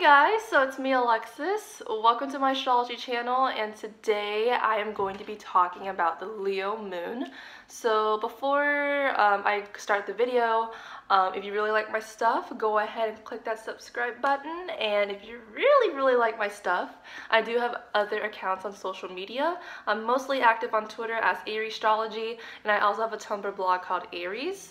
Hey guys, so it's me Alexis. Welcome to my astrology channel, and today I am going to be talking about the Leo moon. So before I start the video, if you really like my stuff, go ahead and click that subscribe button. And if you really like my stuff, I do have other accounts on social media. I'm mostly active on Twitter as Astrology, and I also have a Tumblr blog called Ayyries.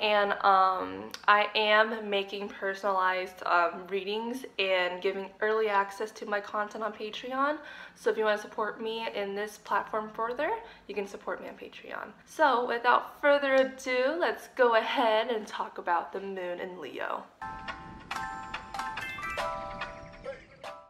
And I am making personalized readings and giving early access to my content on Patreon. So if you want to support me in this platform further, you can support me on Patreon. So without further ado, let's go ahead and talk about the moon in Leo.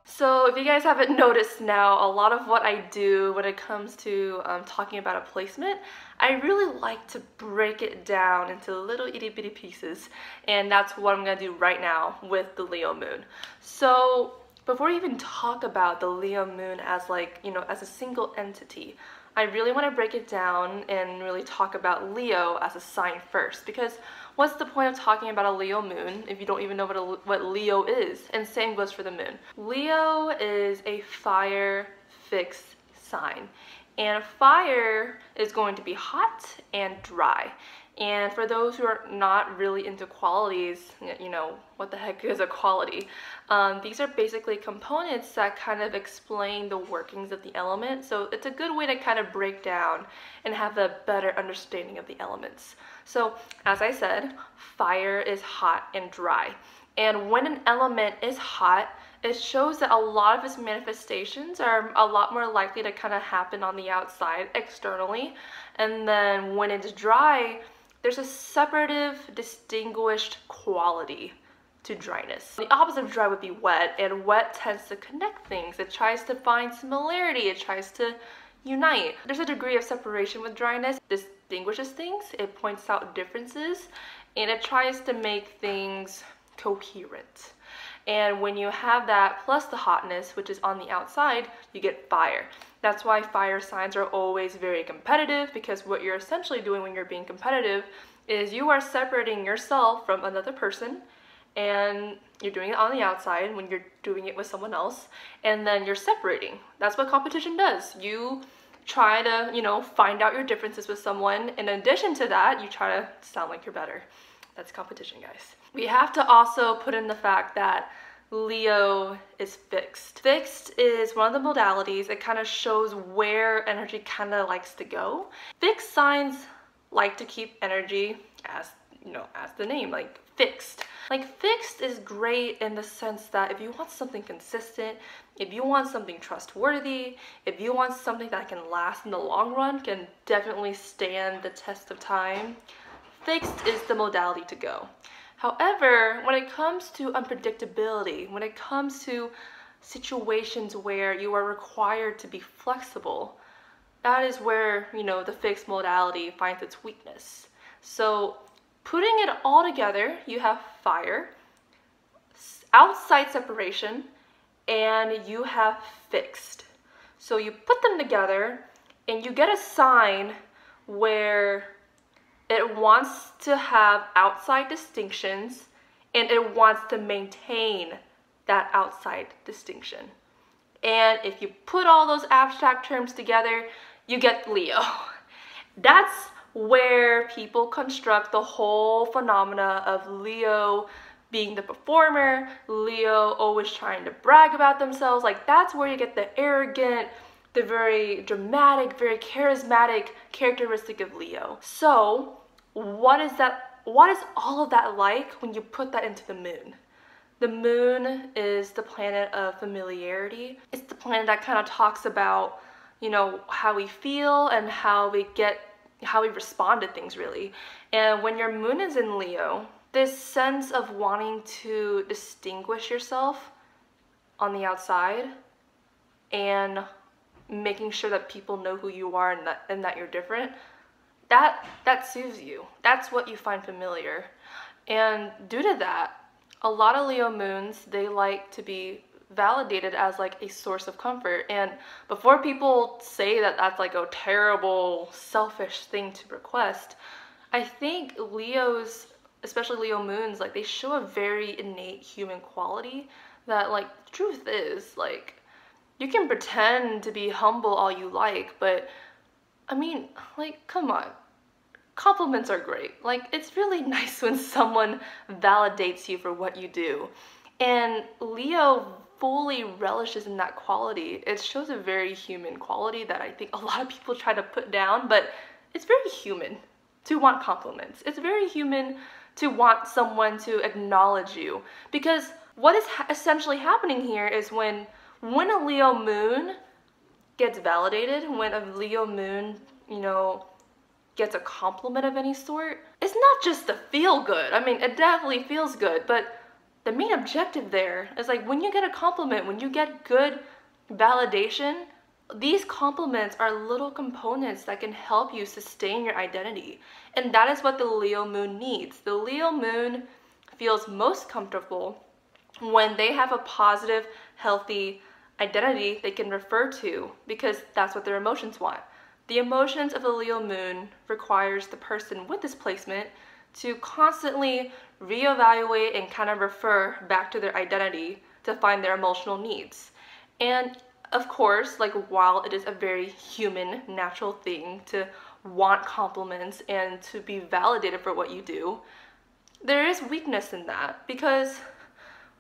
So if you guys haven't noticed now, a lot of what I do when it comes to talking about a placement, I really like to break it down into little itty bitty pieces, and that's what I'm gonna do right now with the Leo moon. So before we even talk about the Leo moon as as a single entity, I really want to break it down and really talk about Leo as a sign first, because what's the point of talking about a Leo moon if you don't even know what Leo is? And same goes for the moon. Leo is a fire fixed sign, and fire is going to be hot and dry. And for those who are not really into qualities, what the heck is a quality? These are basically components that kind of explain the workings of the element. So it's a good way to kind of break down and have a better understanding of the elements. So as I said, fire is hot and dry. And when an element is hot, it shows that a lot of its manifestations are a lot more likely to kind of happen on the outside, externally. And then when it's dry, there's a separative, distinguished quality to dryness. The opposite of dry would be wet, and wet tends to connect things. It tries to find similarity, it tries to unite. There's a degree of separation with dryness. It distinguishes things, it points out differences, and it tries to make things coherent. And when you have that plus the hotness, which is on the outside, you get fire. That's why fire signs are always very competitive, because what you're essentially doing when you're being competitive is you are separating yourself from another person, and you're doing it on the outside when you're doing it with someone else, and then you're separating. That's what competition does. You try to, find out your differences with someone. In addition to that, you try to sound like you're better. That's competition, guys. We have to also put in the fact that Leo is fixed. Fixed is one of the modalities. It kind of shows where energy kind of likes to go. Fixed signs like to keep energy as the name, like fixed. Like fixed is great in the sense that if you want something consistent, if you want something trustworthy, if you want something that can last in the long run, can definitely stand the test of time, fixed is the modality to go. However, when it comes to unpredictability, when it comes to situations where you are required to be flexible, that is where, the fixed modality finds its weakness. So putting it all together, you have fire, outside separation, and you have fixed. So you put them together and you get a sign where it wants to have outside distinctions, and it wants to maintain that outside distinction. And if you put all those abstract terms together, you get Leo. That's where people construct the whole phenomena of Leo being the performer, Leo always trying to brag about themselves. Like, that's where you get the arrogant, the very dramatic, very charismatic characteristic of Leo. So what is all of that like when you put that into the moon? The moon is the planet of familiarity. It's the planet that kind of talks about, how we feel and how we respond to things, really. And when your moon is in Leo, this sense of wanting to distinguish yourself on the outside and making sure that people know who you are and that you're different, that soothes you. That's what you find familiar. And due to that, a lot of Leo moons, they like to be validated as like a source of comfort. And before people say that that's like a terrible, selfish thing to request, I think Leos, especially Leo moons, like they show a very innate human quality that like the truth is like you can pretend to be humble all you like, but I mean, like, come on. Compliments are great. Like, it's really nice when someone validates you for what you do. And Leo fully relishes in that quality. It shows a very human quality that I think a lot of people try to put down, but it's very human to want compliments. It's very human to want someone to acknowledge you. Because what is essentially happening here is when a Leo moon gets validated, when a Leo moon, you know, gets a compliment of any sort, it's not just to feel good. I mean, it definitely feels good, but the main objective there is like when you get a compliment, when you get good validation, these compliments are little components that can help you sustain your identity. And that is what the Leo moon needs. The Leo moon feels most comfortable when they have a positive, healthy identity they can refer to, because that's what their emotions want. The emotions of a Leo moon requires the person with this placement to constantly reevaluate and kind of refer back to their identity to find their emotional needs. And of course, like while it is a very human, natural thing to want compliments and to be validated for what you do, there is weakness in that, because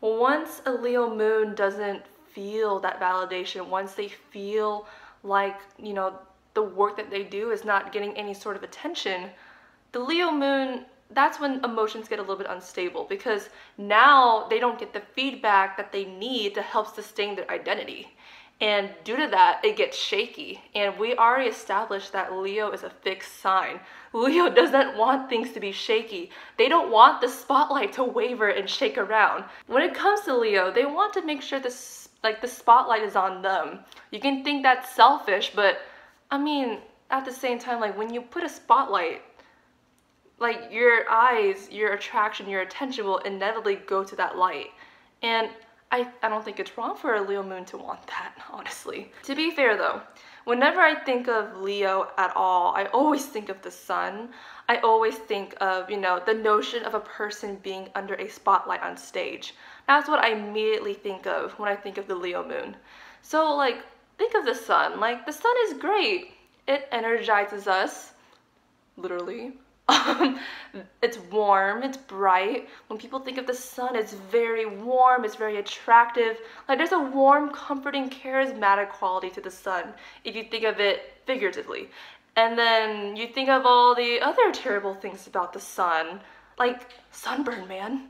once a Leo moon doesn't feel that validation, once they feel like, you know, the work that they do is not getting any sort of attention, the Leo moon, that's when emotions get a little bit unstable, because now they don't get the feedback that they need to help sustain their identity. And due to that, it gets shaky. And we already established that Leo is a fixed sign. Leo doesn't want things to be shaky. They don't want the spotlight to waver and shake around. When it comes to Leo, they want to make sure the spotlight is on them. You can think that's selfish, but I mean, at the same time, like when you put a spotlight, like your eyes, your attraction, your attention will inevitably go to that light. And I don't think it's wrong for a Leo moon to want that, honestly. To be fair though, whenever I think of Leo at all, I always think of the sun. I always think of, you know, the notion of a person being under a spotlight on stage. That's what I immediately think of when I think of the Leo moon. So like, think of the sun. Like, the sun is great. It energizes us, literally. It's warm, it's bright. When people think of the sun, it's very warm, it's very attractive. Like, there's a warm, comforting, charismatic quality to the sun, if you think of it figuratively. And then you think of all the other terrible things about the sun, like sunburn, man.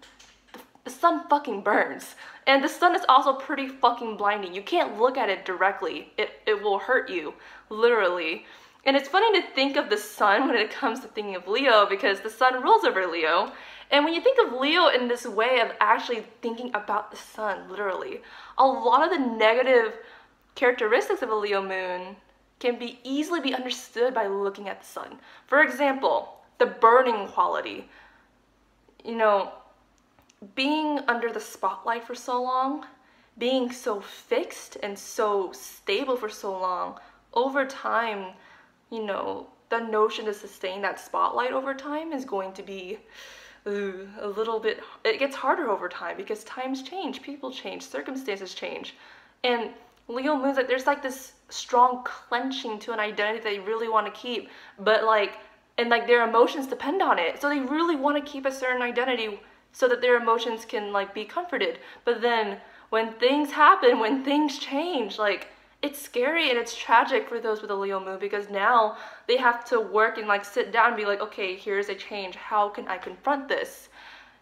The sun fucking burns. And the sun is also pretty fucking blinding. You can't look at it directly. It will hurt you, literally. And it's funny to think of the sun when it comes to thinking of Leo, because the sun rules over Leo. And when you think of Leo in this way of actually thinking about the sun, literally, a lot of the negative characteristics of a Leo moon can easily be understood by looking at the sun. For example, the burning quality. You know, being under the spotlight for so long, being so fixed and so stable for so long, over time, you know, the notion to sustain that spotlight over time is going to be a little bit, it gets harder over time, because times change, people change, circumstances change. And Leo moons, like, there's like this strong clenching to an identity they really want to keep, but like, and like their emotions depend on it. So they really want to keep a certain identity so that their emotions can like be comforted. But then when things happen, when things change, like, it's scary and it's tragic for those with a Leo moon, because now they have to work and like sit down and be like, okay, here's a change. How can I confront this?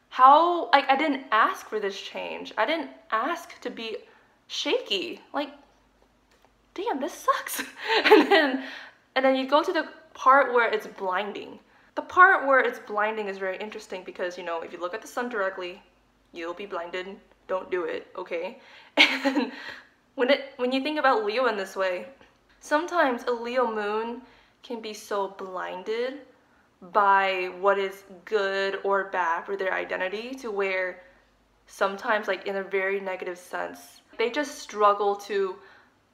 How, like, I didn't ask for this change. I didn't ask to be shaky. Like, damn, this sucks. and then you go to the part where it's blinding. The part where it's blinding is very interesting because, you know, if you look at the sun directly, you'll be blinded. Don't do it, okay? And when you think about Leo in this way, sometimes a Leo moon can be so blinded by what is good or bad for their identity, to where sometimes, like in a very negative sense, they just struggle to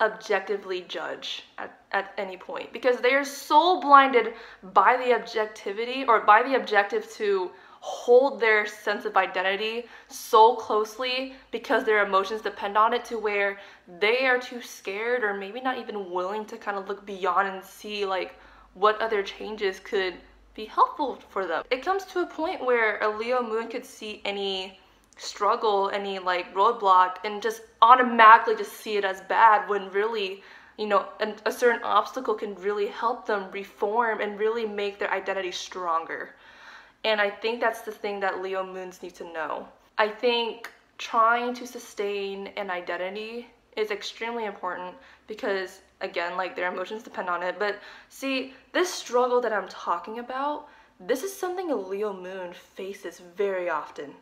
objectively judge at any point, because they are so blinded by the objectivity, or by the objective to hold their sense of identity so closely because their emotions depend on it, to where they are too scared or maybe not even willing to kind of look beyond and see like what other changes could be helpful for them. It comes to a point where a Leo moon could see any struggle, any like roadblock, and just automatically just see it as bad, when really, you know, a certain obstacle can really help them reform and really make their identity stronger. And I think that's the thing that Leo moons need to know. I think trying to sustain an identity is extremely important because, again, like their emotions depend on it. But see, this struggle that I'm talking about, this is something a Leo moon faces very often.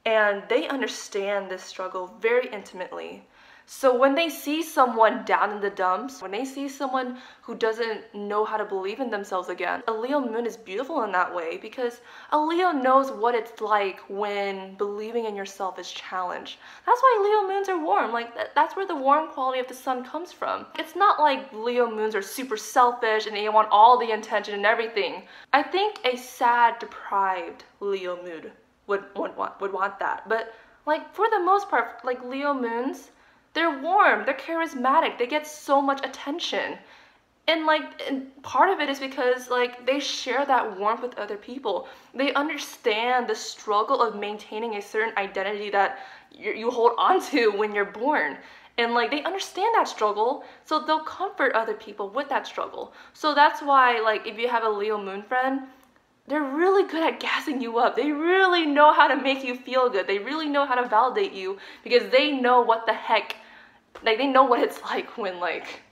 And they understand this struggle very intimately. So when they see someone down in the dumps, when they see someone who doesn't know how to believe in themselves again, a Leo moon is beautiful in that way, because a Leo knows what it's like when believing in yourself is challenged. That's why Leo moons are warm. Like that's where the warm quality of the sun comes from. It's not like Leo moons are super selfish and they want all the attention and everything. I think a sad, deprived Leo moon would want that. But like for the most part, like Leo moons, they're warm, they're charismatic, they get so much attention. And part of it is because like they share that warmth with other people. They understand the struggle of maintaining a certain identity that you hold on to when you're born. And like they understand that struggle, so they'll comfort other people with that struggle. So that's why, like, if you have a Leo moon friend, they're really good at gassing you up. They really know how to make you feel good. They really know how to validate you, because they know what the heck, like they know what it's like when like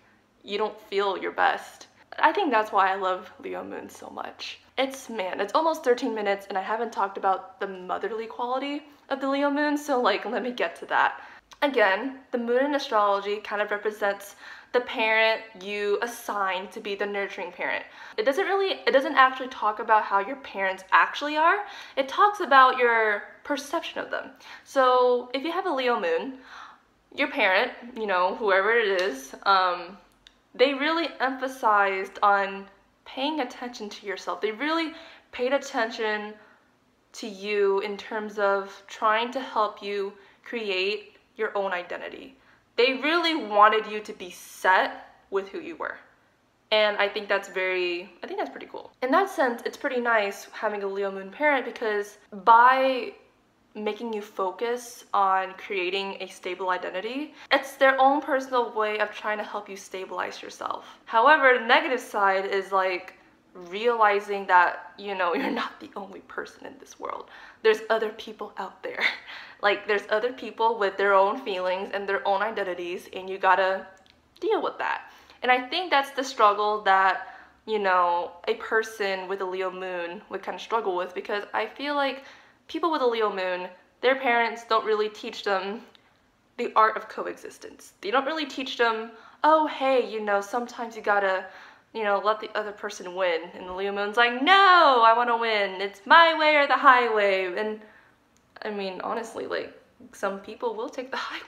you don't feel your best. I think that's why I love Leo moon so much. It's almost 13 minutes and I haven't talked about the motherly quality of the Leo moon, so like let me get to that. Again, the moon in astrology kind of represents the parent you assign to be the nurturing parent. It doesn't actually talk about how your parents actually are. It talks about your perception of them. So if you have a Leo moon, your parent, you know, whoever it is, they really emphasized on paying attention to yourself. They really paid attention to you in terms of trying to help you create your own identity. They really wanted you to be set with who you were. And I think that's pretty cool. In that sense, it's pretty nice having a Leo moon parent, because by making you focus on creating a stable identity, it's their own personal way of trying to help you stabilize yourself. However, the negative side is like realizing that, you know, you're not the only person in this world. There's other people out there. Like there's other people with their own feelings and their own identities, and you gotta deal with that. And I think that's the struggle that, you know, a person with a Leo moon would kind of struggle with, because I feel like people with a Leo moon, their parents don't really teach them the art of coexistence. They don't really teach them, oh hey, you know, sometimes you gotta, you know, let the other person win. And the Leo moon's like, no, I want to win. It's my way or the highway. And I mean, honestly, like some people will take the highway.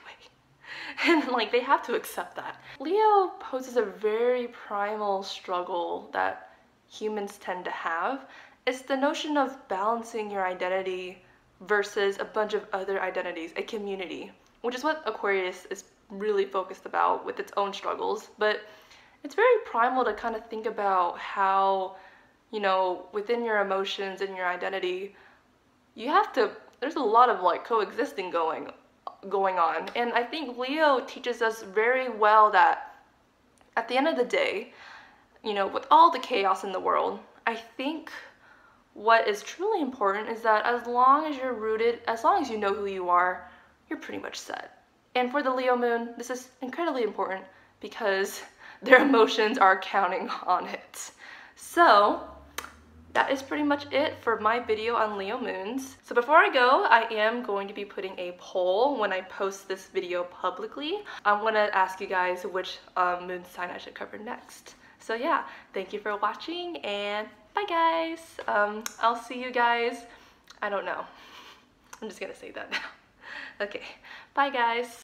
And like they have to accept that. Leo poses a very primal struggle that humans tend to have. It's the notion of balancing your identity versus a bunch of other identities, a community, which is what Aquarius is really focused about with its own struggles. But it's very primal to kind of think about how, you know, within your emotions and your identity, there's a lot of like coexisting going on. And I think Leo teaches us very well that at the end of the day, you know, with all the chaos in the world, I think what is truly important is that as long as you're rooted, as long as you know who you are, you're pretty much set. And for the Leo moon, this is incredibly important because their emotions are counting on it. So that is pretty much it for my video on Leo moons. So before I go, I am going to be putting a poll when I post this video publicly. I'm going to ask you guys which moon sign I should cover next. So yeah, thank you for watching, and bye guys. I'll see you guys, I don't know. I'm just gonna say that now. Okay, bye guys.